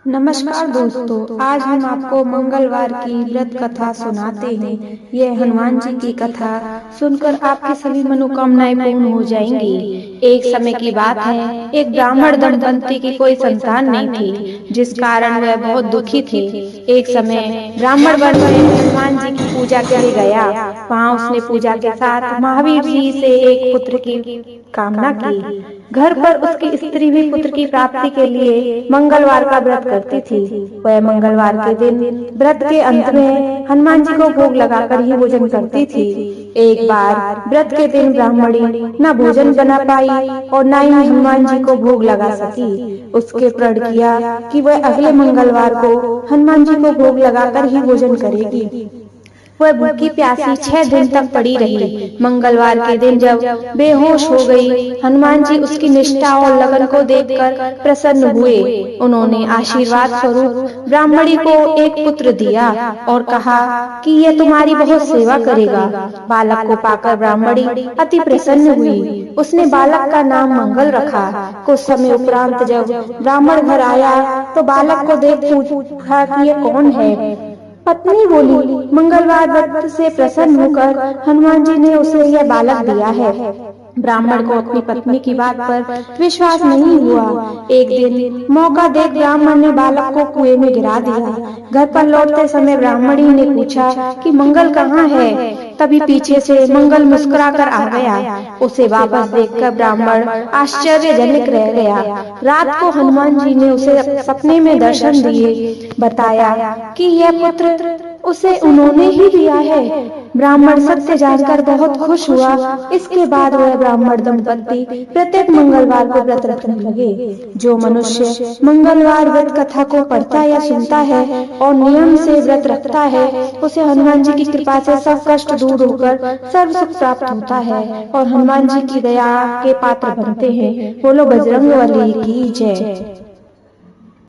नमस्कार दोस्तों, आज हम आपको मंगलवार की व्रत कथा सुनाते हैं। यह हनुमान जी की कथा सुनकर आपकी सभी मनोकामनाएं पूर्ण हो जाएंगी। एक समय की बात है, एक ब्राह्मण दंपति की कोई संतान नहीं थी, जिस कारण वह बहुत दुखी थे। एक समय ब्राह्मण वन में हनुमान जी की पूजा के लिए गया। वहाँ उसने पूजा के साथ महावीर जी से एक पुत्र की कामना की। घर पर उसकी स्त्री भी पुत्र की प्राप्ति के लिए मंगलवार का व्रत करती थी। वह मंगलवार के दिन व्रत के अंत में हनुमान जी को भोग लगाकर ही भोजन करती थी। एक बार व्रत के दिन ब्राह्मणी न भोजन बना पाई और न ही हनुमान जी को भोग लगा सकी। उसके प्रण किया कि वह अगले मंगलवार को हनुमान जी को भोग लगाकर ही भोजन करेगी। वह भूखी प्यासी 6 दिन तक पड़ी रही। मंगलवार के दिन जब बेहोश हो गई, हनुमान जी उसकी निष्ठा और लगन को देखकर प्रसन्न हुए। उन्होंने आशीर्वाद स्वरूप ब्राह्मणी को एक पुत्र दिया और कहा कि यह तुम्हारी बहुत सेवा करेगा। बालक को पाकर ब्राह्मणी अति प्रसन्न हुई। उसने बालक का नाम मंगल रखा। कुछ समय उपरांत जब ब्राह्मण घर आया तो बालक को देख पूछा कि यह कौन है। पत्नी बोली, मंगलवार व्रत से प्रसन्न होकर हनुमान जी ने उसे यह बालक दिया है। ब्राह्मण को अपनी पत्नी की बात पर विश्वास नहीं हुआ। एक दिन मौका देख ब्राह्मण ने बालक को कुएं में गिरा दिया। घर पर लौटते समय ब्राह्मणी ने पूछा कि मंगल कहाँ है। तभी पीछे से मंगल मुस्कुराकर आ गया। उसे वापस देखकर ब्राह्मण आश्चर्यजनक रह गया। रात को हनुमान जी ने उसे सपने में दर्शन दिए, बताया कि यह पुत्र उसे उन्होंने ही दिया है। ब्राह्मण सत्य जानकर बहुत खुश हुआ। इसके बाद वह ब्राह्मण दंपति प्रत्येक मंगलवार को व्रत रखने लगे। जो मनुष्य मंगलवार व्रत कथा को पढ़ता या सुनता है और नियम से व्रत रखता है, उसे हनुमान जी की कृपा से सब कष्ट दूर होकर सर्व सुख प्राप्त होता है और हनुमान जी की दया के पात्र बनते हैं। बोलो बजरंग बली की जय।